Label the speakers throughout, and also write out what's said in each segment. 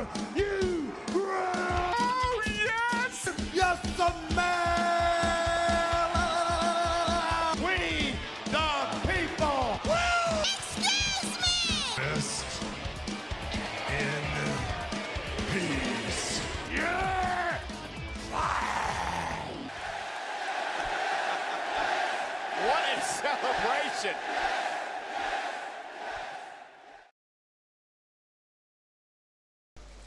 Speaker 1: Are you ready? Oh, yes! Yes, man! We the people! Woo! Excuse me! Rest in peace. Yeah! What a celebration!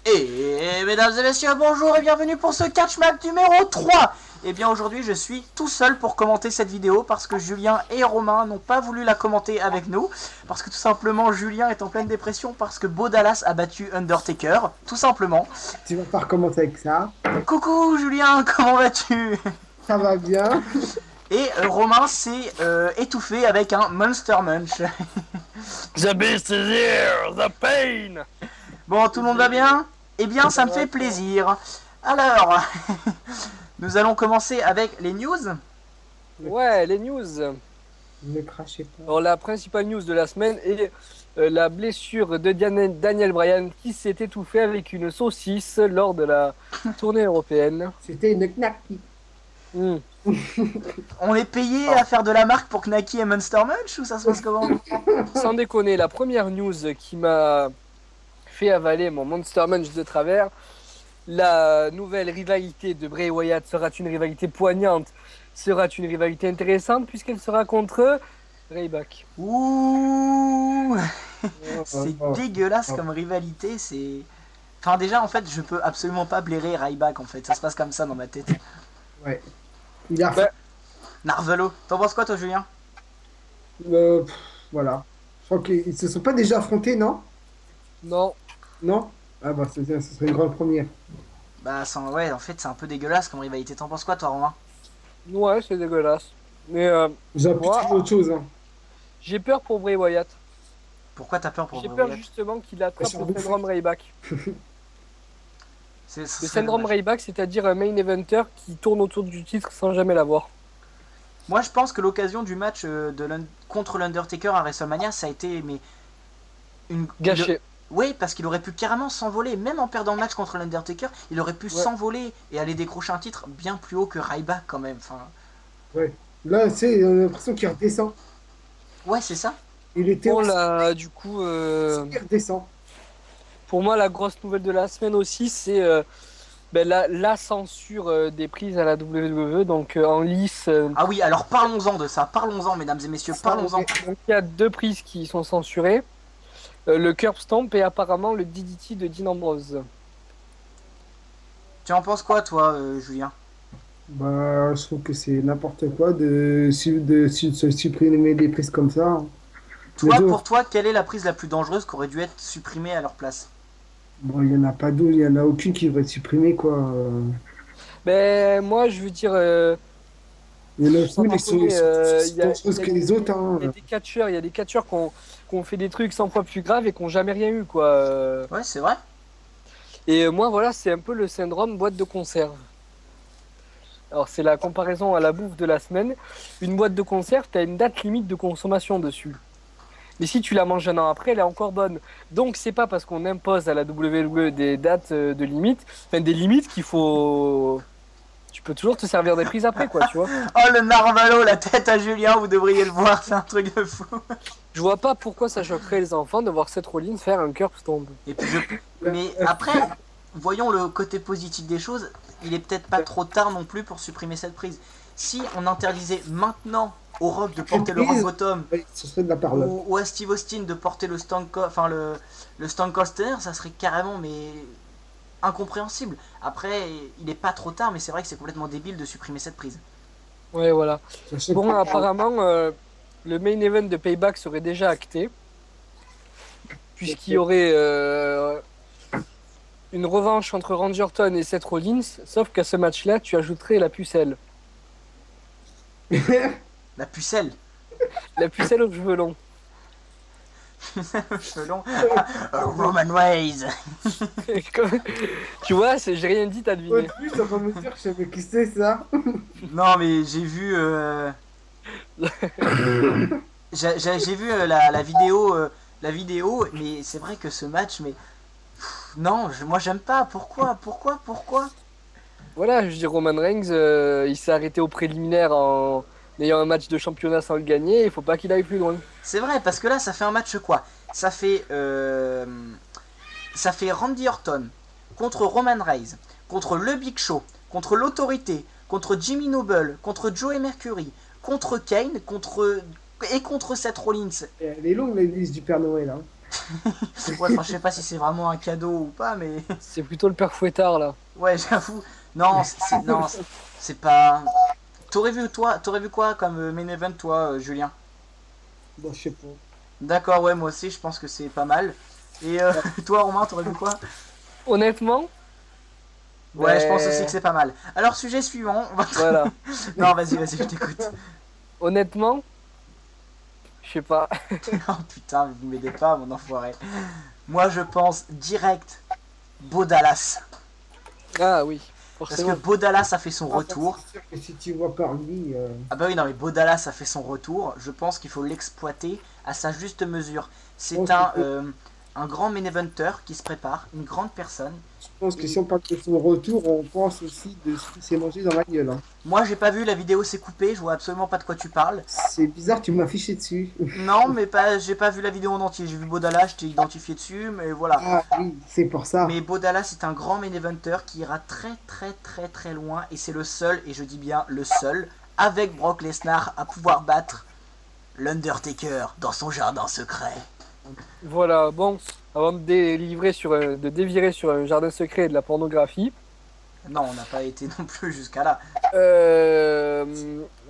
Speaker 2: Et mesdames et messieurs, bonjour et bienvenue pour ce catch map numéro 3. Et bien aujourd'hui je suis tout seul pour commenter cette vidéo parce que Julien et Romain n'ont pas voulu la commenter avec nous. Parce que tout simplement Julien est en pleine dépression parce que Bo Dallas a battu Undertaker, tout simplement.
Speaker 3: Tu vas pas recommencer avec ça.
Speaker 2: Coucou Julien, comment vas-tu?
Speaker 3: Ça va bien.
Speaker 2: Et Romain s'est étouffé avec un Monster Munch.
Speaker 4: The beast is here, the pain.
Speaker 2: Bon, tout le monde va bien? Eh bien, ça me fait plaisir. Alors, nous allons commencer avec les news.
Speaker 4: Ouais, les news.
Speaker 3: Ne crachez pas.
Speaker 4: Alors, la principale news de la semaine est la blessure de Daniel Bryan qui s'est étouffé avec une saucisse lors de la tournée européenne.
Speaker 3: C'était une knacky.
Speaker 4: Mm.
Speaker 2: On est payé à faire de la marque pour Knacky et Monster Munch ou ça se passe comment?
Speaker 4: Sans déconner, la première news qui m'a fait avaler mon Monster Munch de travers, la nouvelle rivalité de Bray Wyatt sera une rivalité poignante, sera une rivalité intéressante puisqu'elle sera contre Ryback.
Speaker 2: Ouh, c'est dégueulasse comme rivalité, c'est... Enfin déjà en fait je peux absolument pas blairer Ryback en fait, ça se passe comme ça dans ma tête.
Speaker 3: Ouais. Il a...
Speaker 4: Bah,
Speaker 2: Narvelo, t'en penses quoi toi Julien?
Speaker 3: Voilà. Je crois qu'ils se sont pas déjà affrontés, non?
Speaker 4: non.
Speaker 3: Non? Ah bah ce serait une grande première.
Speaker 2: Bah ouais en fait c'est un peu dégueulasse comme rivalité, t'en penses quoi toi Romain?
Speaker 4: Ouais, c'est dégueulasse. Mais
Speaker 3: J'ai pu
Speaker 4: moi,
Speaker 3: trouver autre chose. Hein.
Speaker 4: j'ai peur pour Bray Wyatt.
Speaker 2: Pourquoi t'as peur pour
Speaker 4: J'ai
Speaker 2: Bray
Speaker 4: peur
Speaker 2: Wyatt?
Speaker 4: justement qu'il attrape
Speaker 3: Sur
Speaker 4: le
Speaker 3: le
Speaker 4: syndrome Ryback.
Speaker 2: Ce
Speaker 4: Le
Speaker 2: serait
Speaker 4: syndrome
Speaker 2: dommage.
Speaker 4: Ryback, c'est-à-dire un main eventer qui tourne autour du titre sans jamais l'avoir.
Speaker 2: Moi je pense que l'occasion du match contre l'Undertaker à WrestleMania ça a été mais une...
Speaker 4: Gâché.
Speaker 2: Oui, parce qu'il aurait pu carrément s'envoler, même en perdant le match contre l'Undertaker, il aurait pu s'envoler et aller décrocher un titre bien plus haut que Ryback quand même. Enfin,
Speaker 3: Ouais. Là, c'est on a l'impression qu'il redescend.
Speaker 2: ouais, c'est ça.
Speaker 3: Il était
Speaker 4: Bon,
Speaker 3: aussi,
Speaker 4: là, du coup,
Speaker 3: il redescend.
Speaker 4: pour moi, la grosse nouvelle de la semaine aussi, c'est la censure des prises à la WWE, donc en lice.
Speaker 2: Ah oui, alors parlons-en de ça, parlons-en mesdames et messieurs, parlons-en.
Speaker 4: Donc, il y a deux prises qui sont censurées. Le curb stomp et apparemment le DDT de Dean Ambrose.
Speaker 2: Tu en penses quoi toi, Julien?
Speaker 3: Bah, je trouve que c'est n'importe quoi de se supprimer des prises comme ça. Hein.
Speaker 2: Toi,
Speaker 3: Les
Speaker 2: pour
Speaker 3: autres,
Speaker 2: toi, quelle est la prise la plus dangereuse qui aurait dû être supprimée à leur place?
Speaker 3: bon, il y en a pas d'autres, il y en a aucune qui devrait être supprimée, quoi.
Speaker 4: Ben, moi, je veux dire,
Speaker 3: Il y en a
Speaker 4: sans
Speaker 3: aucune, elles sont
Speaker 4: déconner,
Speaker 3: aussi dangereuses que les autres. Hein.
Speaker 4: il y a des catcheurs qui ont fait des trucs 100 fois plus graves et qui n'ont jamais rien eu, quoi.
Speaker 2: Ouais, c'est vrai.
Speaker 4: Et moi, voilà, c'est un peu le syndrome boîte de conserve. Alors, c'est la comparaison à la bouffe de la semaine. Une boîte de conserve, tu as une date limite de consommation dessus. Mais si tu la manges un an après, elle est encore bonne. Donc, c'est pas parce qu'on impose à la WWE des dates de limite, enfin des limites qu'il faut. Tu peux toujours te servir des prises après, quoi, tu vois.
Speaker 2: Oh le Narvalo, la tête à Julien, vous devriez le voir, c'est un truc de fou.
Speaker 4: Je vois pas pourquoi ça choquerait les enfants de voir Seth Rollins faire un curb stomp.
Speaker 2: Et puis mais après, voyons le côté positif des choses, il est peut-être pas trop tard non plus pour supprimer cette prise. Si on interdisait maintenant au Rock de porter le Rock Bottom
Speaker 3: Oui, ce serait de la parole.
Speaker 2: ou à Steve Austin de porter le Stone Cold Stunner, ça serait carrément mais incompréhensible. Après, il est pas trop tard, mais c'est vrai que c'est complètement débile de supprimer cette prise.
Speaker 4: Ouais, voilà.
Speaker 3: Sachez
Speaker 4: Bon,
Speaker 3: que-
Speaker 4: apparemment, le main event de Payback serait déjà acté, puisqu'il y aurait une revanche entre Randy Orton et Seth Rollins, sauf qu'à ce match-là, tu ajouterais la pucelle.
Speaker 2: La pucelle.
Speaker 4: La pucelle aux cheveux longs.
Speaker 2: Selon Roman Reigns.
Speaker 4: Tu vois, j'ai rien dit, t'as
Speaker 3: Au
Speaker 4: deviné.
Speaker 3: début, ça va me dire, je savais qui c'est ça.
Speaker 2: Non mais j'ai vu j'ai vu la vidéo mais c'est vrai que ce match mais Non, moi j'aime pas. Pourquoi?
Speaker 4: Voilà, je dis Roman Reigns, il s'est arrêté au préliminaire en ayant un match de championnat sans le gagner. Il faut pas qu'il aille plus loin.
Speaker 2: C'est vrai, parce que là, ça fait un match quoi? Ça fait Randy Orton contre Roman Reigns, contre le Big Show, contre l'Autorité, contre Jimmy Noble, contre Joey Mercury, contre Kane, contre Seth Rollins.
Speaker 3: Elle est longue, la liste du Père Noël. Hein.
Speaker 2: Ouais, enfin, je sais pas si c'est vraiment un cadeau ou pas, mais
Speaker 4: C'est plutôt le père Fouettard là.
Speaker 2: ouais, j'avoue. Non, c'est pas. T'aurais vu quoi comme main event, toi, Julien?
Speaker 3: Bon, je sais pas.
Speaker 2: D'accord, ouais, moi aussi, je pense que c'est pas mal. Et toi, Romain, t'aurais vu quoi?
Speaker 4: Honnêtement,
Speaker 2: Ouais, je pense
Speaker 4: ben,
Speaker 2: aussi que c'est pas mal. Alors, sujet suivant.
Speaker 4: voilà.
Speaker 2: Non, vas-y, je t'écoute.
Speaker 4: Honnêtement, je sais pas.
Speaker 2: Oh putain, vous m'aidez pas, mon enfoiré. Moi, je pense direct Bo Dallas.
Speaker 4: Ah oui,
Speaker 2: Parce que
Speaker 4: forcément.
Speaker 2: Bo Dallas a fait son retour.
Speaker 3: C'est sûr que si tu vois par lui,
Speaker 2: Ah bah oui, non, mais Bo Dallas a fait son retour. Je pense qu'il faut l'exploiter à sa juste mesure. C'est un grand main eventer qui se prépare, une grande personne.
Speaker 3: je pense que si on parle de son retour, on pense aussi de ce qu'il s'est mangé dans la gueule. Hein.
Speaker 2: Moi, j'ai pas vu, la vidéo s'est coupée, je vois absolument pas de quoi tu parles.
Speaker 3: C'est bizarre, tu m'as fiché dessus.
Speaker 2: Non, mais pas, j'ai pas vu la vidéo en entier. J'ai vu Bo Dallas, je t'ai identifié dessus, mais voilà.
Speaker 3: Ah oui, c'est pour ça.
Speaker 2: Mais Bo Dallas est un grand main eventer qui ira très loin. Et c'est le seul, et je dis bien le seul, avec Brock Lesnar à pouvoir battre l'Undertaker dans son jardin secret.
Speaker 4: Voilà, bon, avant de de dévirer sur un jardin secret et de la pornographie,
Speaker 2: Non, on n'a pas été non plus jusqu'à là.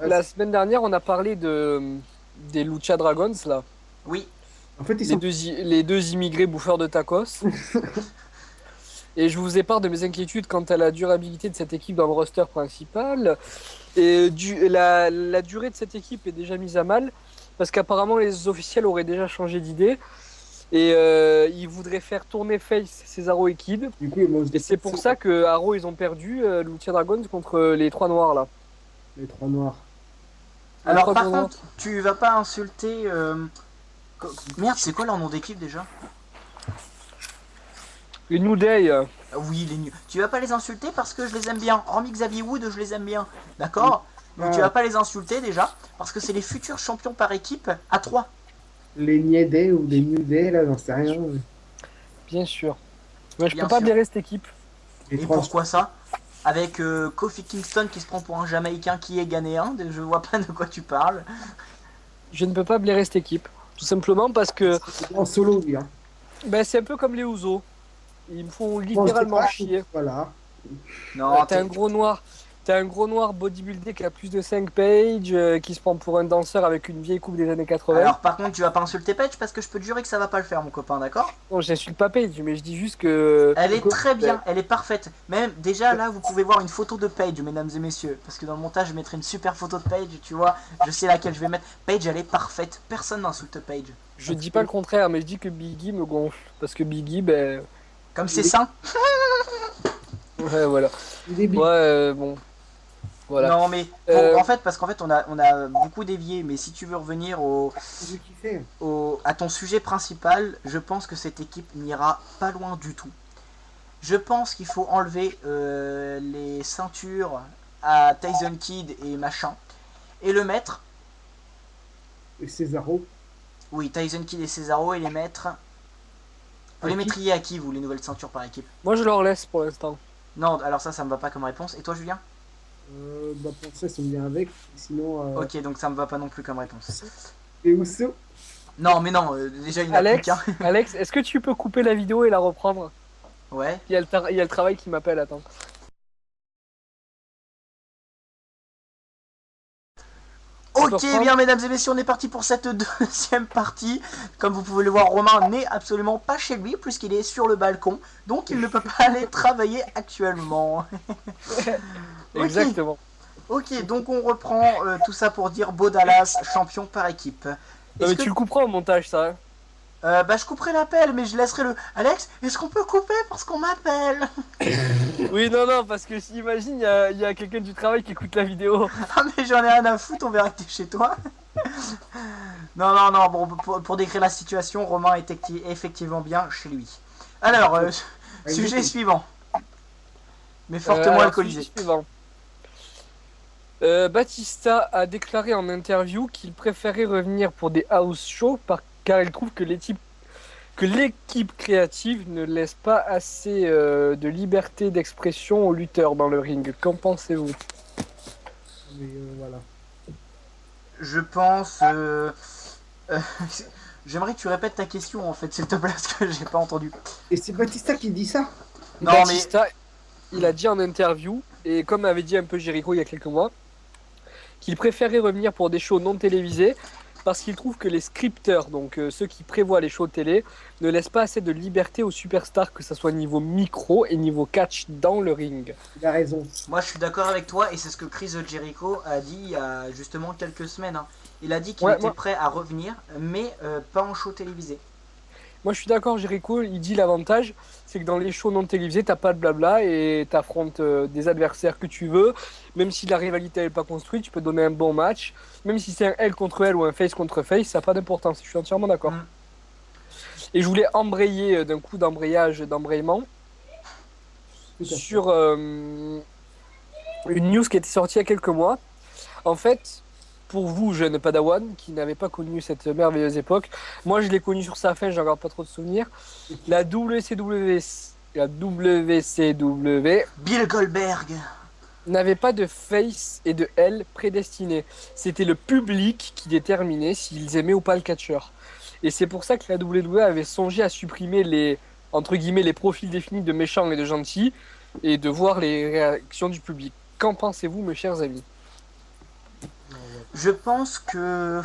Speaker 4: la semaine dernière, on a parlé des Lucha Dragons, là.
Speaker 2: Oui,
Speaker 3: En fait, ils sont
Speaker 4: Les deux immigrés bouffeurs de tacos. Et je vous épare de mes inquiétudes quant à la durabilité de cette équipe dans le roster principal. Et la durée de cette équipe est déjà mise à mal, parce qu'apparemment les officiels auraient déjà changé d'idée. Et ils voudraient faire tourner face Cesaro et Kid.
Speaker 3: du coup, ils mangent
Speaker 4: Et c'est pour ça que Arrow, ils ont perdu Lucha Dragons contre les trois noirs, là.
Speaker 3: les trois noirs.
Speaker 4: Les
Speaker 2: alors
Speaker 4: trois
Speaker 2: par
Speaker 4: noirs.
Speaker 2: contre, tu vas pas insulter... Merde, c'est quoi leur nom d'équipe déjà?
Speaker 4: Les New Day.
Speaker 2: Oui, les nuls. Tu vas pas les insulter parce que je les aime bien. Hormis Xavier Wood, je les aime bien. D'accord? Donc tu vas pas les insulter déjà, parce que c'est les futurs champions par équipe à 3.
Speaker 3: Les Niedés ou les Nudés, là, j'en sais rien.
Speaker 4: Bien sûr. Mais je
Speaker 2: Bien
Speaker 4: peux pas
Speaker 2: sûr.
Speaker 4: blairer cette équipe.
Speaker 3: Les
Speaker 2: Et
Speaker 3: trois,
Speaker 2: pourquoi ça? Avec Kofi Kingston qui se prend pour un Jamaïcain qui est ghanéen, je vois pas de quoi tu parles.
Speaker 4: Je ne peux pas blairer cette équipe. Tout simplement parce que
Speaker 3: en solo, lui. Hein.
Speaker 4: ben, c'est un peu comme les Ouzo. Ils me font
Speaker 3: Je pense
Speaker 4: littéralement
Speaker 3: que-
Speaker 4: chier.
Speaker 3: Voilà.
Speaker 2: Non,
Speaker 4: T'as un gros noir. T'as un gros noir bodybuildé qui a plus de 5 pages, qui se prend pour un danseur avec une vieille coupe des années 80.
Speaker 2: Alors par contre, tu vas pas insulter Paige parce que je peux te jurer que ça va pas le faire, mon copain, d'accord?
Speaker 4: Non, j'insulte pas Page, mais je dis juste que.
Speaker 2: Elle est très bien, elle est parfaite. Même déjà là, vous pouvez voir une photo de Paige, mesdames et messieurs, parce que dans le montage, je mettrai une super photo de Paige, tu vois. Je sais laquelle je vais mettre. Paige, elle est parfaite. Personne n'insulte Paige.
Speaker 4: Je dis pas le contraire, mais je dis que Biggie me gonfle. Parce que Biggie, ben.
Speaker 2: Comme c'est sain.
Speaker 4: Ouais, voilà.
Speaker 3: Les débiles.
Speaker 4: Ouais, bon. Voilà.
Speaker 2: Non mais
Speaker 4: Euh,
Speaker 2: en fait, parce qu'en fait, on a beaucoup dévié. Mais si tu veux revenir
Speaker 3: J'ai kiffé.
Speaker 2: à ton sujet principal, je pense que cette équipe n'ira pas loin du tout. Je pense qu'il faut enlever les ceintures à Tyson Kidd et machin et le mettre.
Speaker 3: Et Cesaro.
Speaker 2: Oui, Tyson Kidd et Cesaro et les mettre. Vous les
Speaker 4: À qui
Speaker 2: mettriez à qui, vous, les nouvelles ceintures par équipe?
Speaker 4: Moi, je leur laisse pour l'instant.
Speaker 2: Non, alors ça me va pas comme réponse. Et toi, Julien?
Speaker 3: Bah pour ça, ils sont bien avec. Sinon,
Speaker 2: Ok, donc ça me va pas non plus comme réponse.
Speaker 3: les Usos.
Speaker 2: Non, mais non, déjà il n'y en a plus
Speaker 4: Alex,
Speaker 2: qu'un.
Speaker 4: Alex, est-ce que tu peux couper la vidéo et la reprendre?
Speaker 2: Ouais.
Speaker 4: Il y a le travail qui m'appelle, attends.
Speaker 2: Ok,
Speaker 4: reprendre
Speaker 2: bien mesdames et messieurs, on est parti pour cette deuxième partie. Comme vous pouvez le voir, Romain n'est absolument pas chez lui puisqu'il est sur le balcon. Donc il ne peut pas aller travailler actuellement. Ok.
Speaker 4: Exactement.
Speaker 2: Ok, donc on reprend tout ça pour dire Bo Dallas, champion par équipe.
Speaker 4: Non,
Speaker 2: Est-ce
Speaker 4: mais
Speaker 2: que-
Speaker 4: tu le couperas au montage, ça. Hein.
Speaker 2: Bah je couperai l'appel, mais je laisserai le... Alex, est-ce qu'on peut couper parce qu'on m'appelle?
Speaker 4: Oui, non, parce que imagine, il y a quelqu'un du travail qui écoute la vidéo.
Speaker 2: Ah mais j'en ai rien à foutre, on verra que t'es chez toi. Non, bon, pour décrire la situation, Romain est effectivement bien chez lui. Alors, Sujet suivant. Mais
Speaker 4: Alors,
Speaker 2: fortement alcoolisé.
Speaker 4: sujet suivant. Batista a déclaré en interview qu'il préférait revenir pour des house shows car il trouve que l'équipe créative ne laisse pas assez de liberté d'expression aux lutteurs dans le ring. Qu'en pensez-vous?
Speaker 3: Mais voilà.
Speaker 2: Je pense. J'aimerais que tu répètes ta question en fait, s'il te plaît, parce que j'ai pas entendu.
Speaker 3: Et c'est Batista qui dit ça?
Speaker 2: Non,
Speaker 4: Batista, il a dit en interview, et comme avait dit un peu Jericho il y a quelques mois, qu'il préférait revenir pour des shows non télévisés parce qu'il trouve que les scripteurs, donc ceux qui prévoient les shows télé, ne laissent pas assez de liberté aux superstars, que ce soit niveau micro et niveau catch dans le ring.
Speaker 3: Il a raison.
Speaker 2: Moi, je suis d'accord avec toi, et c'est ce que Chris Jericho a dit il y a justement quelques semaines, hein. Il a dit qu'il était prêt à revenir, mais pas en show télévisé.
Speaker 4: Moi, je suis d'accord, Jericho, il dit l'avantage, c'est que dans les shows non télévisés, t'as pas de blabla et t'affrontes des adversaires que tu veux. Même si la rivalité n'est pas construite, tu peux donner un bon match. Même si c'est un L contre L ou un face contre face, ça n'a pas d'importance. Je suis entièrement d'accord. Et je voulais embrayer d'un coup d'embrayement sur une news qui était sortie il y a quelques mois. En fait, pour vous, jeunes Padawan, qui n'avez pas connu cette merveilleuse époque, moi je l'ai connu sur sa fin, j'en garde pas trop de souvenirs. La WCW
Speaker 2: Bill Goldberg
Speaker 4: n'avait pas de face et de L prédestinés. C'était le public qui déterminait s'ils aimaient ou pas le catcheur. Et c'est pour ça que la WWE avait songé à supprimer les, entre guillemets, les profils définis de méchants et de gentils et de voir les réactions du public. Qu'en pensez-vous, mes chers amis?
Speaker 2: Je pense que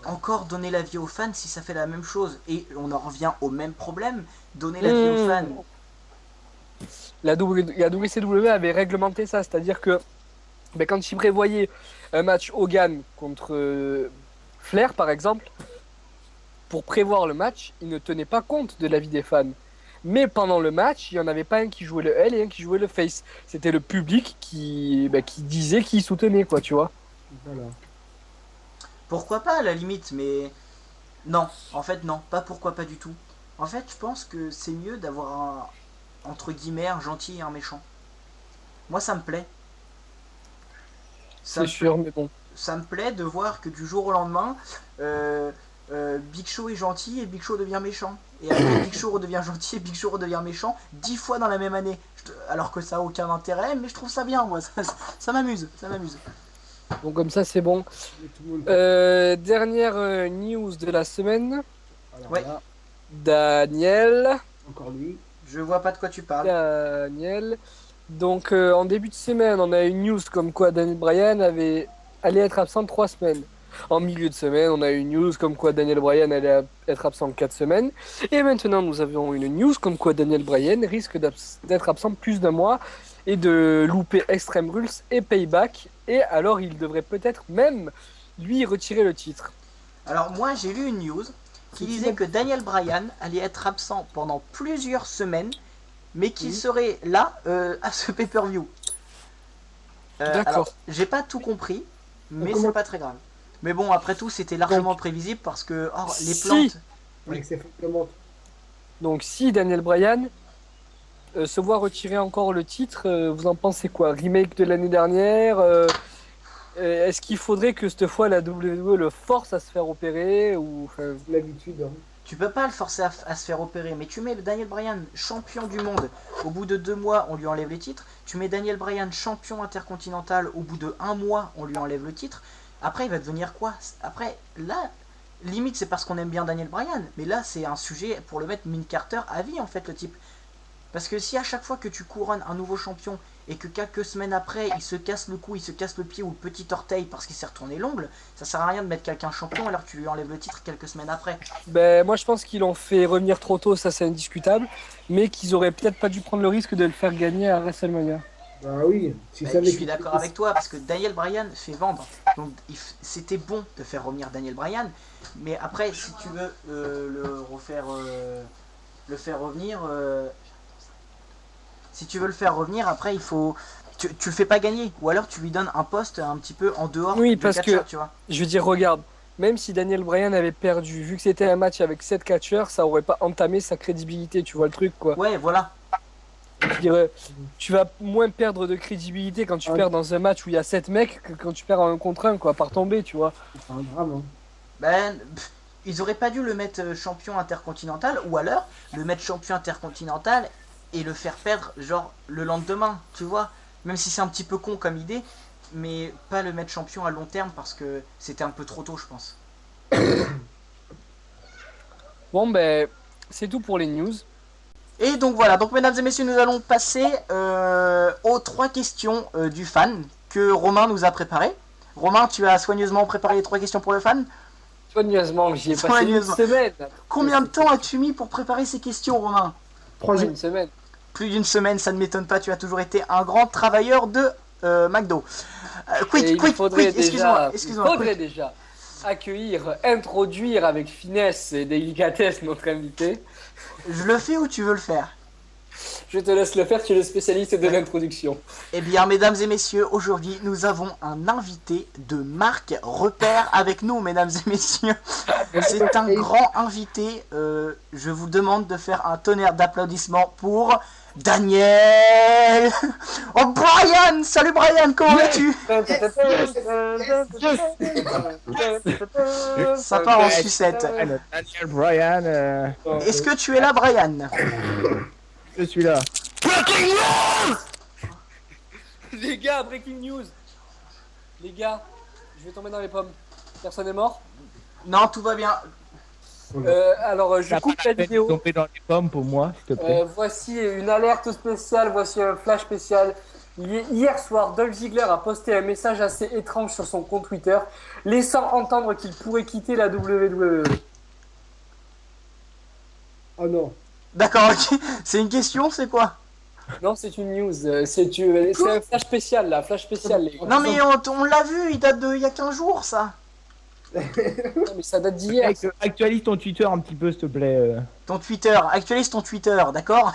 Speaker 2: encore donner l'avis aux fans si ça fait la même chose, et on en revient au même problème, donner l'avis aux fans.
Speaker 4: La WCW avait réglementé ça, c'est-à-dire que quand ils prévoyaient un match Hogan contre Flair par exemple, pour prévoir le match, ils ne tenaient pas compte de l'avis des fans. Mais pendant le match, il n'y en avait pas un qui jouait le L et un qui jouait le face. C'était le public qui disait, qui soutenait, quoi, tu vois.
Speaker 3: Voilà.
Speaker 2: Pourquoi pas à la limite, mais non, en fait non, pas pourquoi pas du tout. En fait, je pense que c'est mieux d'avoir un, entre guillemets, un gentil et un méchant. Moi, ça me plaît.
Speaker 4: C'est sûr, mais bon.
Speaker 2: Ça me plaît de voir que du jour au lendemain, Big Show est gentil et Big Show devient méchant. Et après, Big Show redevient gentil et Big Show redevient méchant 10 fois dans la même année. Alors que ça n'a aucun intérêt, mais je trouve ça bien, moi. Ça m'amuse, ça m'amuse.
Speaker 4: Bon, comme ça, c'est bon. Dernière news de la semaine.
Speaker 3: Alors,
Speaker 2: Ouais.
Speaker 3: là,
Speaker 4: Daniel.
Speaker 3: encore lui.
Speaker 2: Je vois pas de quoi tu parles.
Speaker 4: Daniel. Donc, en début de semaine, on a une news comme quoi Daniel Bryan allait être absent 3 semaines. En milieu de semaine, on a une news comme quoi Daniel Bryan allait être absent 4 semaines. Et maintenant, nous avions une news comme quoi Daniel Bryan risque d'être absent plus d'un mois et de louper Extreme Rules et Payback. Et alors, il devrait peut-être même, lui, retirer le titre.
Speaker 2: Alors, moi, j'ai lu une news qui disait que Daniel Bryan allait être absent pendant plusieurs semaines, mais qu'il serait là à ce pay-per-view.
Speaker 4: D'accord.
Speaker 2: Alors, j'ai pas tout compris, mais c'est pas très grave. Mais bon, après tout, c'était largement prévisible parce que les plantes.
Speaker 3: Avec ses montre.
Speaker 4: Donc, si Daniel Bryan se voit retirer encore le titre, vous en pensez quoi? Remake de l'année dernière est-ce qu'il faudrait que cette fois la WWE le force à se faire opérer ou
Speaker 3: L'habitude. Hein.
Speaker 2: Tu peux pas le forcer à se faire opérer, mais tu mets Daniel Bryan champion du monde, au bout de 2 mois on lui enlève les titres. Tu mets Daniel Bryan champion intercontinental, au bout de 1 mois on lui enlève le titre. Après il va devenir quoi? Après là, limite c'est parce qu'on aime bien Daniel Bryan, mais là c'est un sujet pour le mettre Min Carter à vie en fait le type. Parce que si à chaque fois que tu couronnes un nouveau champion et que quelques semaines après il se casse le cou, il se casse le pied ou le petit orteil parce qu'il s'est retourné l'ongle, ça sert à rien de mettre quelqu'un champion alors que tu lui enlèves le titre quelques semaines après.
Speaker 4: Ben moi je pense qu'ils l'ont fait revenir trop tôt, ça c'est indiscutable, mais qu'ils auraient peut-être pas dû prendre le risque de le faire gagner à WrestleMania.
Speaker 3: Bah oui. Si
Speaker 2: Je suis d'accord avec toi parce que Daniel Bryan fait vendre. Donc c'était bon de faire revenir Daniel Bryan, mais après si tu veux le faire revenir. Si tu veux le faire revenir, après il faut. Tu le fais pas gagner, ou alors tu lui donnes un poste un petit peu en dehors
Speaker 4: Oui,
Speaker 2: du
Speaker 4: parce
Speaker 2: catcheur,
Speaker 4: que
Speaker 2: tu vois.
Speaker 4: je veux dire, regarde, même si Daniel Bryan avait perdu, vu que c'était un match avec 7 catcheurs, ça aurait pas entamé sa crédibilité, tu vois le truc quoi.
Speaker 2: Ouais, voilà.
Speaker 4: Je dirais, tu vas moins perdre de crédibilité quand tu
Speaker 3: Ouais.
Speaker 4: perds dans un match où il y a 7 mecs que quand tu perds en 1 contre 1 quoi, par tomber, tu vois.
Speaker 3: C'est un drame. Hein.
Speaker 2: Ben, ils auraient pas dû le mettre champion intercontinental, ou alors le mettre champion intercontinental et le faire perdre, genre, le lendemain, tu vois. Même si c'est un petit peu con comme idée, mais pas le mettre champion à long terme parce que c'était un peu trop tôt, je pense.
Speaker 4: Bon ben, c'est tout pour les news.
Speaker 2: Et donc voilà, donc mesdames et messieurs, nous allons passer aux 3 questions du fan que Romain nous a préparées. Romain, tu as soigneusement préparé les 3 questions pour le fan.
Speaker 4: Soigneusement, j'y ai passé une
Speaker 2: Soigneusement.
Speaker 4: semaine.
Speaker 2: Combien de temps as-tu mis pour préparer ces questions, Romain?
Speaker 3: 3
Speaker 4: Ouais,
Speaker 3: jours.
Speaker 4: une semaine.
Speaker 2: Plus d'une semaine, ça ne m'étonne pas, tu as toujours été un grand travailleur de McDo.
Speaker 4: Et
Speaker 2: Quick,
Speaker 4: il faudrait
Speaker 2: excuse-moi,
Speaker 4: faudrait déjà accueillir, introduire avec finesse et délicatesse notre invité.
Speaker 2: Je le fais ou tu veux le faire?
Speaker 4: Je te laisse le faire, tu es le spécialiste de l'introduction.
Speaker 2: Eh bien, mesdames et messieurs, aujourd'hui, nous avons un invité de marque Repère avec nous, mesdames et messieurs. C'est un grand invité. Je vous demande de faire un tonnerre d'applaudissements pour Daniel. Oh, Brian! Salut Brian, comment vas-tu? Ça part en sucette.
Speaker 1: Daniel Bryan,
Speaker 2: Est-ce que tu es là, Brian?
Speaker 1: je suis là.
Speaker 4: Les gars, breaking news. Les gars, je vais tomber dans les pommes. Personne n'est mort.
Speaker 2: Non, tout va bien.
Speaker 4: Alors, je coupe la vidéo.
Speaker 1: Tomber dans les pommes pour moi, s'il te plaît.
Speaker 4: Voici une alerte spéciale, voici un flash spécial. Hier soir, Dolph Ziggler a posté un message assez étrange sur son compte Twitter, laissant entendre qu'il pourrait quitter la WWE.
Speaker 3: Oh non.
Speaker 2: D'accord, ok. C'est une question, c'est quoi?
Speaker 4: Non, c'est une news. C'est un flash spécial, là. Flash spécial, les gars.
Speaker 2: Non, mais on l'a vu, il date de il y a 15 jours, ça.
Speaker 4: Non, mais ça date d'hier.
Speaker 1: Mec, actualise ton Twitter un petit peu, s'il te plaît.
Speaker 2: Ton Twitter, actualise ton Twitter, d'accord?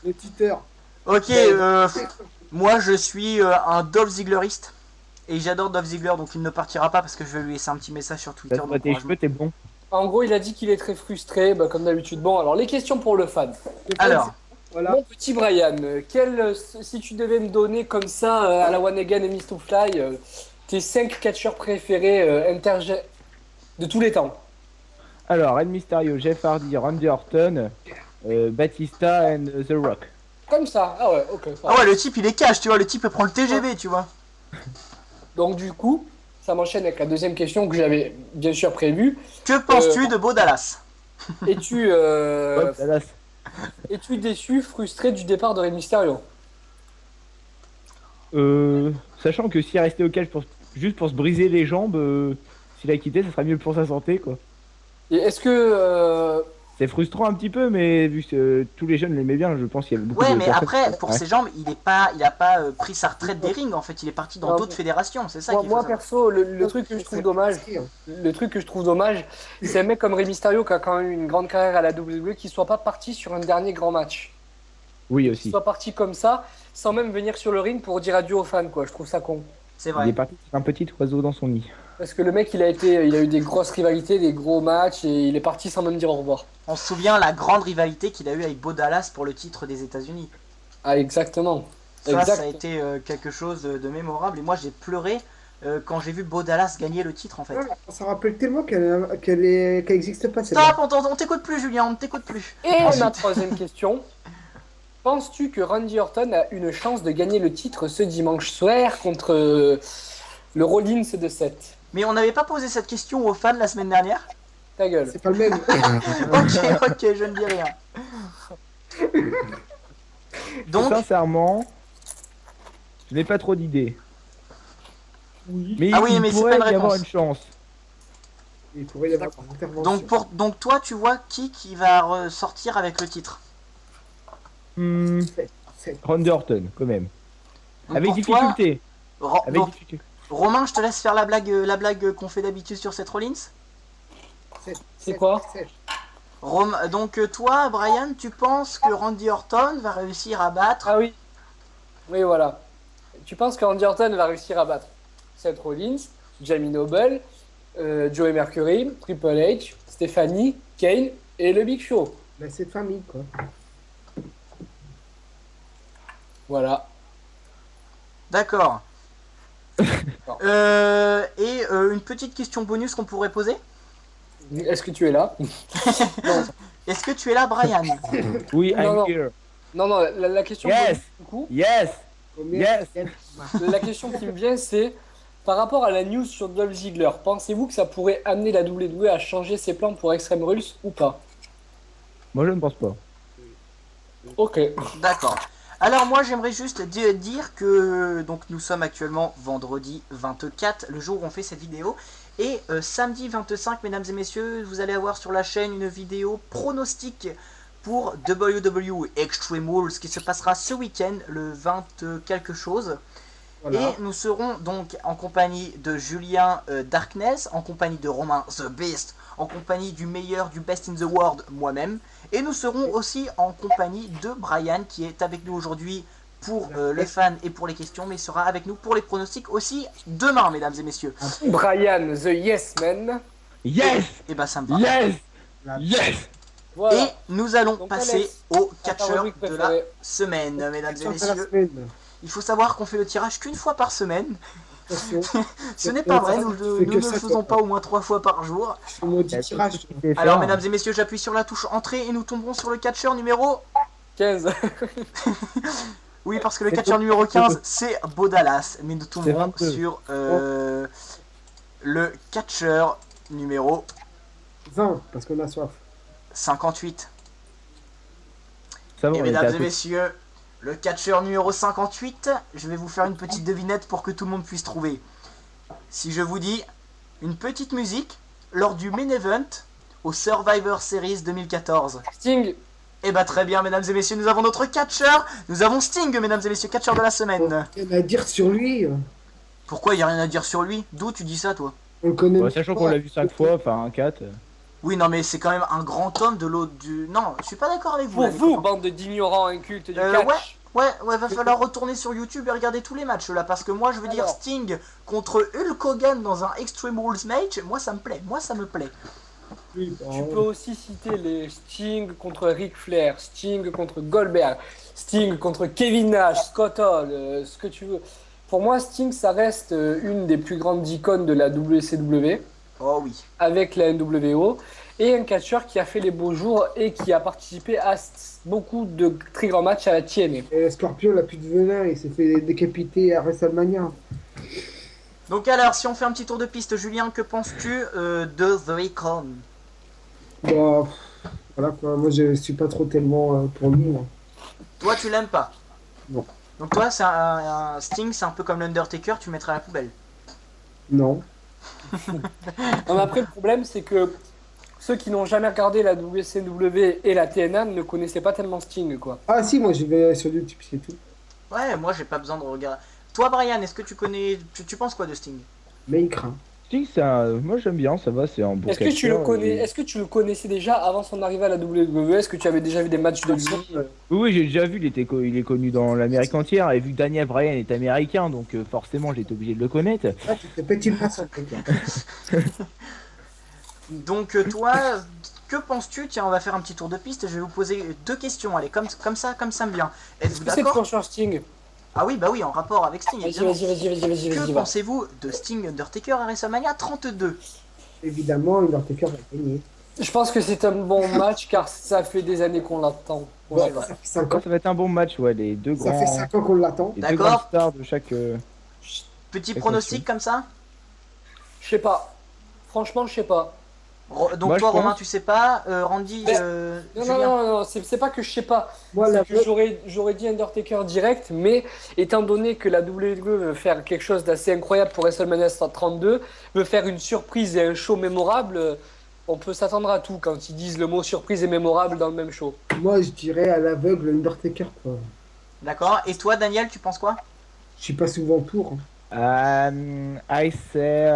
Speaker 3: Le Twitter.
Speaker 2: Ok, moi je suis un Dolph Ziggleriste. Et j'adore Dolph Ziggler, donc il ne partira pas parce que je vais lui laisser un petit message sur Twitter.
Speaker 1: T'as tes cheveux, t'es bon.
Speaker 4: En gros, il a dit qu'il est très frustré, bah, comme d'habitude. Bon, alors, les questions pour le fan.
Speaker 2: Alors,
Speaker 3: Voilà.
Speaker 4: Mon petit Brian, si tu devais me donner comme ça, à la One Again et Mist to Fly, tes 5 catcheurs préférés de tous les temps.
Speaker 1: Alors, Rey Mysterio, Jeff Hardy, Randy Orton, Batista and The Rock.
Speaker 4: Comme ça, ah ouais, ok.
Speaker 2: ah ouais, le type il est cash, tu vois, le type prend le TGV, tu vois.
Speaker 4: Donc du coup, ça m'enchaîne avec la deuxième question que j'avais bien sûr prévue.
Speaker 2: Que penses-tu de Bo Dallas?
Speaker 4: Es-tu
Speaker 1: Hop, Dallas.
Speaker 4: es-tu déçu, frustré du départ de Rey Mysterio?
Speaker 1: Sachant que s'il restait au cage juste pour se briser les jambes, s'il a quitté, ça serait mieux pour sa santé, quoi.
Speaker 4: Et est-ce que
Speaker 1: C'est frustrant un petit peu, mais vu que tous les jeunes l'aimaient bien, je pense qu'il y avait beaucoup
Speaker 2: Ouais,
Speaker 1: de
Speaker 2: mais
Speaker 1: personnes
Speaker 2: après,
Speaker 1: qui-
Speaker 2: pour
Speaker 1: Ouais.
Speaker 2: ses jambes, il a pas pris sa retraite des rings, en fait, il est parti dans
Speaker 4: Non,
Speaker 2: d'autres fédérations, c'est ça
Speaker 4: moi,
Speaker 2: qu'il faut
Speaker 4: moi,
Speaker 2: savoir.
Speaker 4: perso, le truc que je trouve dommage, c'est un mec comme Rey Mysterio qui a quand même eu une grande carrière à la WWE qui soit pas parti sur un dernier grand match.
Speaker 1: Oui,
Speaker 4: Qui
Speaker 1: aussi.
Speaker 4: soit parti comme ça, sans même venir sur le ring pour dire adieu aux fans, quoi. Je trouve ça con.
Speaker 2: C'est
Speaker 1: Il
Speaker 2: vrai.
Speaker 1: est parti sur un petit oiseau dans son nid.
Speaker 4: Parce que le mec, il a eu des grosses rivalités, des gros matchs, et il est parti sans même dire au revoir.
Speaker 2: On se souvient la grande rivalité qu'il a eue avec Bo Dallas pour le titre des États-Unis.
Speaker 4: Ah, exactement.
Speaker 2: Ça a
Speaker 4: Exact.
Speaker 2: été quelque chose de mémorable. Et moi, j'ai pleuré quand j'ai vu Bo Dallas gagner le titre, en fait.
Speaker 3: Ça rappelle tellement qu'elle n'existe pas
Speaker 2: Stop,
Speaker 3: celle-là.
Speaker 2: on t'écoute plus, Julien, on ne t'écoute plus.
Speaker 4: Et ma troisième question. Penses-tu que Randy Orton a une chance de gagner le titre ce dimanche soir contre le Rollins de 7?
Speaker 2: Mais on n'avait pas posé cette question aux fans la semaine dernière?
Speaker 4: Ta gueule.
Speaker 3: C'est pas le même.
Speaker 2: Ok, je ne dis rien. Donc,
Speaker 1: Sincèrement, je n'ai pas trop d'idées. Mais
Speaker 2: Ah oui,
Speaker 1: il
Speaker 2: mais c'est
Speaker 1: pourrait
Speaker 2: pas une
Speaker 1: y avoir
Speaker 2: réponse.
Speaker 1: une chance.
Speaker 3: Il pourrait y avoir une intervention.
Speaker 2: donc toi, tu vois qui va ressortir avec le titre?
Speaker 3: C'est-
Speaker 1: Randy Orton, quand même.
Speaker 2: Donc
Speaker 1: Avec
Speaker 2: pour toi,
Speaker 1: difficulté. Avec
Speaker 2: donc,
Speaker 1: difficulté.
Speaker 2: Romain, je te laisse faire la blague qu'on fait d'habitude sur Seth Rollins.
Speaker 4: C'est quoi?
Speaker 2: Donc toi, Brian, tu penses que Randy Orton va réussir à battre?
Speaker 4: Ah oui. Oui, voilà. Tu penses que Randy Orton va réussir à battre Seth Rollins, Jamie Noble, Joey Mercury, Triple H, Stephanie, Kane et le Big Show.
Speaker 3: Ben, c'est famille, quoi.
Speaker 4: Voilà.
Speaker 2: D'accord. Une petite question bonus qu'on pourrait poser.
Speaker 4: Est-ce que tu es là?
Speaker 2: Est-ce que tu es là, Brian?
Speaker 1: Oui,
Speaker 4: Non, non.
Speaker 1: I'm here.
Speaker 4: Non, la question
Speaker 1: Yes.
Speaker 4: du coup,
Speaker 1: Yes.
Speaker 3: Combien
Speaker 1: Yes.
Speaker 4: la question qui me vient, c'est par rapport à la news sur Dolph Ziggler, pensez-vous que ça pourrait amener la WWE à changer ses plans pour Extreme Rules ou pas?
Speaker 1: Moi, je ne pense pas.
Speaker 4: Ok.
Speaker 2: D'accord. Alors moi j'aimerais juste dire que donc nous sommes actuellement vendredi 24, le jour où on fait cette vidéo. Et samedi 25, mesdames et messieurs, vous allez avoir sur la chaîne une vidéo pronostic pour WWE Extreme Rules qui se passera ce week-end, le 20 quelque chose.
Speaker 3: Voilà.
Speaker 2: Et nous serons donc en compagnie de Julien Darkness, en compagnie de Romain The Beast, en compagnie du meilleur, du best in the world, moi-même. Et nous serons aussi en compagnie de Brian qui est avec nous aujourd'hui pour les fans et pour les questions, mais il sera avec nous pour les pronostics aussi demain, mesdames et messieurs.
Speaker 4: Brian, the yes man.
Speaker 1: Yes.
Speaker 2: Et bah ça me va.
Speaker 1: Yes.
Speaker 3: La-
Speaker 1: Yes.
Speaker 4: Voilà.
Speaker 2: Et nous allons
Speaker 4: Donc,
Speaker 2: passer
Speaker 4: Alex,
Speaker 2: au
Speaker 4: ta
Speaker 2: catcheur
Speaker 4: rubrique
Speaker 2: de la
Speaker 4: préférée.
Speaker 2: semaine, mesdames et
Speaker 3: Question de la
Speaker 2: messieurs.
Speaker 3: semaine.
Speaker 2: Il faut savoir qu'on fait le tirage qu'une fois par semaine.
Speaker 3: Attention,
Speaker 2: Ce n'est pas vrai, nous
Speaker 3: Tu fais
Speaker 2: nous
Speaker 3: que
Speaker 2: ne le
Speaker 3: ça,
Speaker 2: faisons
Speaker 3: toi.
Speaker 2: pas au moins 3 fois par jour.
Speaker 3: je fais mon petit tirage.
Speaker 2: Alors mesdames et messieurs, j'appuie sur la touche entrée et nous tomberons sur le catcheur numéro...
Speaker 4: 15.
Speaker 2: Oui, parce que le catcheur numéro 15, c'est Bo Dallas. Mais nous tomberons
Speaker 1: 22.
Speaker 2: sur le catcheur numéro
Speaker 3: 20, parce qu'on a soif.
Speaker 2: 58.
Speaker 1: Ça va,
Speaker 2: Et
Speaker 1: on était
Speaker 2: mesdames
Speaker 1: à
Speaker 2: et
Speaker 1: côté.
Speaker 2: messieurs, le catcheur numéro 58, je vais vous faire une petite devinette pour que tout le monde puisse trouver. Si je vous dis une petite musique lors du main event au Survivor Series 2014.
Speaker 4: Sting.
Speaker 2: Et bah très bien, mesdames et messieurs, nous avons notre catcheur. Nous avons Sting, mesdames et messieurs, catcheur de la semaine.
Speaker 3: Rien à dire sur lui.
Speaker 2: Pourquoi il n'y a rien à dire sur lui? D'où tu dis ça, toi?
Speaker 3: On le connaît.
Speaker 1: Bon, sachant qu'on l'a vu 5 fois, enfin 4.
Speaker 2: Oui, non, mais c'est quand même un grand homme de l'autre du... Non, je suis pas d'accord avec vous.
Speaker 4: Pour
Speaker 2: là, les
Speaker 4: vous,
Speaker 2: copains.
Speaker 4: bande d'ignorants incultes du
Speaker 2: Ouais,
Speaker 4: catch.
Speaker 2: ouais, va falloir retourner sur YouTube et regarder tous les matchs là, parce que moi je veux dire
Speaker 4: Alors.
Speaker 2: Sting contre Hulk Hogan dans un Extreme Rules match, moi ça me plaît,
Speaker 3: Oui,
Speaker 4: Tu peux aussi citer les Sting contre Ric Flair, Sting contre Goldberg, Sting contre Kevin Nash, Scott Hall, ce que tu veux. Pour moi, Sting, ça reste une des plus grandes icônes de la WCW,
Speaker 2: Oh oui.
Speaker 4: avec la NWO, et un catcheur qui a fait les beaux jours et qui a participé à beaucoup de très grands matchs à la TNA.
Speaker 3: Et Scorpion, il a plus de venin, il s'est fait décapiter à WrestleMania.
Speaker 2: Donc alors, si on fait un petit tour de piste, Julien, que penses-tu de The Icon?
Speaker 3: Bah, voilà quoi, moi je suis pas trop tellement pour lui. Moi.
Speaker 2: Toi, tu l'aimes pas?
Speaker 3: Non.
Speaker 2: Donc toi, c'est un Sting, c'est un peu comme l'Undertaker, tu mettrais à la poubelle.
Speaker 3: Non.
Speaker 4: Non, mais après, le problème, c'est que ceux qui n'ont jamais regardé la WCW et la TNA ne connaissaient pas tellement Sting, quoi.
Speaker 3: Ah si, moi je vais sur YouTube, c'est tout.
Speaker 2: Ouais, moi j'ai pas besoin de regarder. Toi, Brian, est-ce que tu connais... Tu penses quoi de Sting?
Speaker 3: Mais il craint.
Speaker 1: Sting, moi j'aime bien, ça va, c'est un bon
Speaker 4: Est-ce que tu le
Speaker 1: catcheur,
Speaker 4: connais,
Speaker 1: et-
Speaker 4: est-ce que tu le connaissais déjà avant son arrivée à la WWE? Est-ce que tu avais déjà vu des matchs de lui?
Speaker 1: Oui, oui, j'ai déjà vu, il est connu dans l'Amérique entière, et vu que Daniel Bryan est américain, donc forcément j'étais obligé de le connaître.
Speaker 3: Ah, tu te pètes une face en fait. Là.
Speaker 2: Donc toi, que penses-tu? Tiens, on va faire un petit tour de piste, je vais vous poser 2 questions, allez, comme ça me vient. Êtes-vous
Speaker 4: Qu'est-ce que c'est
Speaker 2: d'accord?
Speaker 4: sur Sting?
Speaker 2: Ah oui, bah oui, en rapport avec Sting,
Speaker 4: Vas-y,
Speaker 2: évidemment.
Speaker 4: vas-y,
Speaker 2: Que
Speaker 4: va.
Speaker 2: pensez-vous de Sting Undertaker à WrestleMania 32?
Speaker 3: Évidemment, Undertaker va gagner.
Speaker 4: Je pense que c'est un bon match car ça fait des années qu'on l'attend.
Speaker 3: Ouais,
Speaker 4: Voilà.
Speaker 3: ça fait 5
Speaker 1: Ça
Speaker 3: ans.
Speaker 1: va être un bon match, ouais, les deux
Speaker 3: Ça
Speaker 1: grands,
Speaker 3: fait 5 ans qu'on l'attend.
Speaker 1: les deux
Speaker 2: D'accord.
Speaker 1: grandes stars de chaque...
Speaker 2: Petit
Speaker 1: Attention.
Speaker 2: pronostic comme ça?
Speaker 4: Je sais pas. Franchement, je sais pas.
Speaker 2: Donc
Speaker 1: Moi,
Speaker 2: toi,
Speaker 1: je pense-
Speaker 2: Romain, tu sais pas, Randy,
Speaker 4: Non,
Speaker 2: Julien.
Speaker 4: c'est pas que je sais pas.
Speaker 3: Moi,
Speaker 4: C'est
Speaker 3: la
Speaker 4: que j'aurais dit Undertaker direct, mais étant donné que la WWE veut faire quelque chose d'assez incroyable pour WrestleMania 32, veut faire une surprise et un show mémorable, on peut s'attendre à tout quand ils disent le mot surprise et mémorable dans le même show.
Speaker 3: moi, je dirais à l'aveugle Undertaker. Quoi.
Speaker 2: D'accord. Et toi, Daniel, tu penses quoi?
Speaker 3: Je suis pas souvent pour. Hein.
Speaker 1: I say...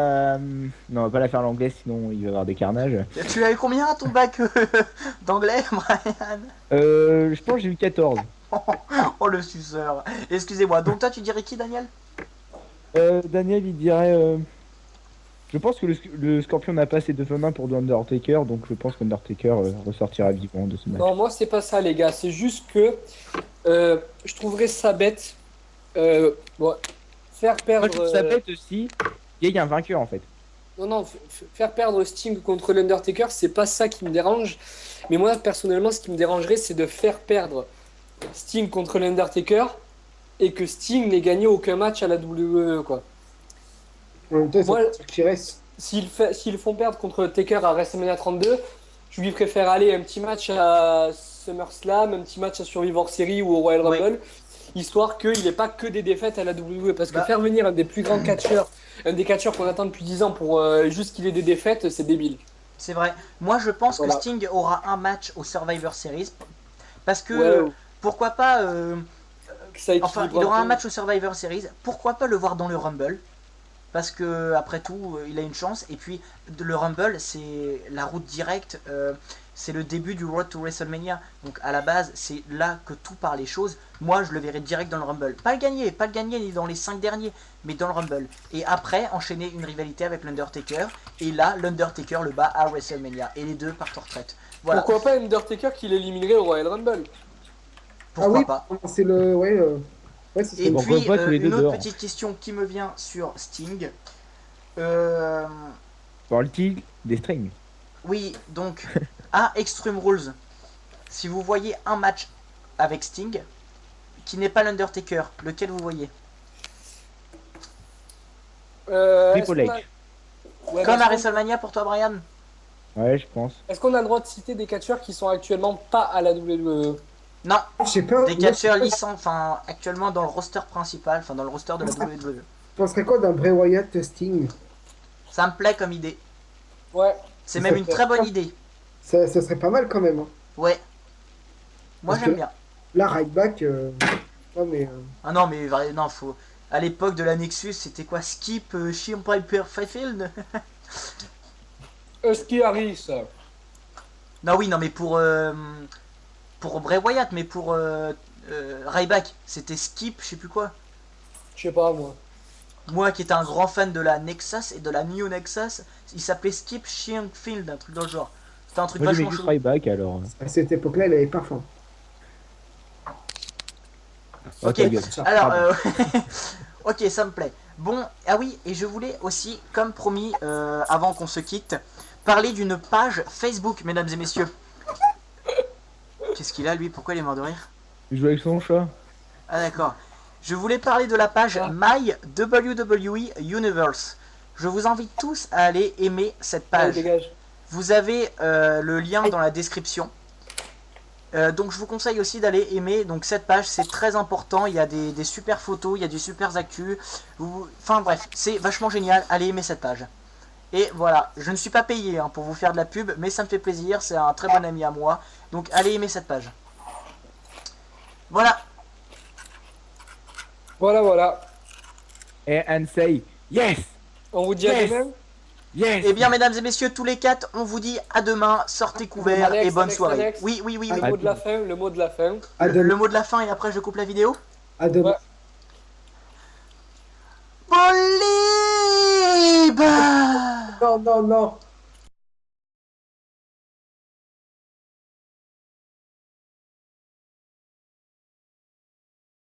Speaker 1: Non, on va pas la faire en anglais, sinon il va y avoir des carnages.
Speaker 2: Tu avais combien à ton bac d'anglais, Brian?
Speaker 1: Je pense que j'ai eu 14.
Speaker 2: Oh le suceur. Excusez-moi. Donc toi, tu dirais qui, Daniel?
Speaker 1: Daniel, il dirait... Je pense que le Scorpion n'a pas assez de venin pour l'Undertaker, donc je pense qu'Undertaker ressortira vivant de ce match.
Speaker 4: Non, moi, c'est pas ça, les gars. C'est juste que je trouverais ça bête. Bon, faire
Speaker 1: Moi,
Speaker 4: perdre.
Speaker 1: je trouve ça bête aussi. Il y a un vainqueur en fait.
Speaker 4: Non, non, faire perdre Sting contre l'Undertaker, c'est pas ça qui me dérange. Mais moi, personnellement, ce qui me dérangerait, c'est de faire perdre Sting contre l'Undertaker et que Sting n'ait gagné aucun match à la WWE, quoi.
Speaker 3: En même temps,
Speaker 4: Moi,
Speaker 3: c'est qui reste.
Speaker 4: S'ils font perdre contre Taker à WrestleMania 32, je lui préfère aller un petit match à SummerSlam, un petit match à Survivor Series ou au Royal
Speaker 2: Oui.
Speaker 4: Rumble, histoire qu'il n'ait pas que des défaites à la WWE. Parce que
Speaker 2: Bah.
Speaker 4: faire venir un des plus grands catcheurs, un des catcheurs qu'on attend depuis 10 ans pour juste qu'il ait des défaites, c'est débile.
Speaker 2: C'est vrai. Moi, je pense
Speaker 4: Voilà.
Speaker 2: que Sting aura un match au Survivor Series. Parce que,
Speaker 4: Ouais,
Speaker 2: pourquoi pas...
Speaker 4: ça
Speaker 2: Enfin,
Speaker 4: équilibre
Speaker 2: il aura un
Speaker 4: peu.
Speaker 2: match au Survivor Series. Pourquoi pas le voir dans le Rumble? Parce que, après tout, il a une chance. Et puis, le Rumble, c'est la route directe. C'est le début du Road to WrestleMania. Donc, à la base, c'est là que tout part les choses. Moi, je le verrai direct dans le Rumble. Pas le gagner ni dans les 5 derniers, mais dans le Rumble. Et après, enchaîner une rivalité avec l'Undertaker. Et là, l'Undertaker le bat à WrestleMania. Et les deux partent en retraite. Voilà.
Speaker 4: Pourquoi pas Undertaker qui l'éliminerait au Royal Rumble?
Speaker 2: Pourquoi
Speaker 3: Ah oui,
Speaker 2: pas?
Speaker 3: c'est le. Ouais, ouais c'est
Speaker 2: Et
Speaker 3: ça.
Speaker 1: Pourquoi
Speaker 2: puis,
Speaker 1: pas tous les deux
Speaker 2: une autre
Speaker 1: dehors
Speaker 2: petite question qui me vient sur Sting.
Speaker 1: Parle-t-il des strings?
Speaker 2: Oui, donc, à Extreme Rules, si vous voyez un match avec Sting, qui n'est pas l'Undertaker, lequel vous voyez?
Speaker 1: Triple
Speaker 4: Est-ce qu'on a-
Speaker 1: H.
Speaker 4: Ouais,
Speaker 2: Comme
Speaker 4: mais
Speaker 2: à
Speaker 4: est-ce qu'on-
Speaker 2: WrestleMania pour toi, Brian?
Speaker 1: Ouais, je pense.
Speaker 4: Est-ce qu'on a le droit de citer des catcheurs qui sont actuellement pas à la WWE?
Speaker 2: Non,
Speaker 3: Je sais pas.
Speaker 2: des
Speaker 3: moi,
Speaker 2: catcheurs
Speaker 3: je
Speaker 2: licence, enfin, actuellement dans le roster principal, enfin, dans le roster de la WWE.
Speaker 3: penserais quoi d'un Bray Wyatt Sting?
Speaker 2: Ça me plaît comme idée.
Speaker 4: Ouais.
Speaker 2: C'est
Speaker 3: Ça
Speaker 2: même une
Speaker 3: fait-
Speaker 2: très bonne idée.
Speaker 3: Ça serait pas mal quand même. Hein.
Speaker 2: Ouais. Moi,
Speaker 3: Parce
Speaker 2: j'aime
Speaker 3: que-
Speaker 2: bien.
Speaker 3: Là, right back. Non, mais.
Speaker 2: Ah non, mais non, faut. À l'époque de la Nexus, c'était quoi? Skip, Shim Piper Fifield?
Speaker 4: Husky Harris.
Speaker 2: Non, oui, non, mais pour Bray Wyatt, mais pour Ryback, c'était Skip, je sais plus quoi.
Speaker 4: Je sais pas, moi.
Speaker 2: Moi qui étais un grand fan de la Nexus et de la New Nexus, il s'appelait Skip Sheffield, un truc dans le genre. C'était un truc
Speaker 1: Moi, j'aimais
Speaker 2: vachement
Speaker 1: juste
Speaker 2: chelou.
Speaker 1: Ryback alors.
Speaker 3: À cette époque-là, il avait pas faim.
Speaker 1: Oh,
Speaker 2: Ok,
Speaker 1: ta gueule.
Speaker 2: alors,
Speaker 1: Pardon.
Speaker 2: ok, ça me plaît. Bon, ah oui, et je voulais aussi, comme promis, avant qu'on se quitte, parler d'une page Facebook, mesdames et messieurs. Qu'est-ce qu'il a, lui? Pourquoi il est mort de rire?
Speaker 1: Il joue avec son chat.
Speaker 2: Ah d'accord. Je voulais parler de la page My WWE Universe. Je vous invite tous à aller aimer cette
Speaker 4: Allez,
Speaker 2: page.
Speaker 4: dégage.
Speaker 2: Vous avez le lien dans la description. Donc je vous conseille aussi d'aller aimer donc cette page, c'est très important. Il y a des super photos, il y a des super actus. Enfin bref, c'est vachement génial. Allez aimer cette page. Et voilà, je ne suis pas payé hein, pour vous faire de la pub, mais ça me fait plaisir. C'est un très bon ami à moi. Donc allez aimer cette page. Voilà.
Speaker 4: Voilà, voilà.
Speaker 1: And say yes!
Speaker 4: On vous dit à
Speaker 2: Yes.
Speaker 4: demain.
Speaker 1: Yes!
Speaker 2: Et bien mesdames et messieurs, tous les quatre, on vous dit à demain. Sortez couverts
Speaker 4: Alex,
Speaker 2: et bonne
Speaker 4: Alex,
Speaker 2: soirée.
Speaker 4: Alex.
Speaker 2: Oui, oui, oui,
Speaker 4: Le
Speaker 2: oui.
Speaker 4: mot de la fin, le mot de la fin.
Speaker 3: À
Speaker 2: Le
Speaker 3: demain.
Speaker 2: mot de la fin et après je coupe la vidéo.
Speaker 3: À demain.
Speaker 2: Bolib!
Speaker 3: Non, non, non.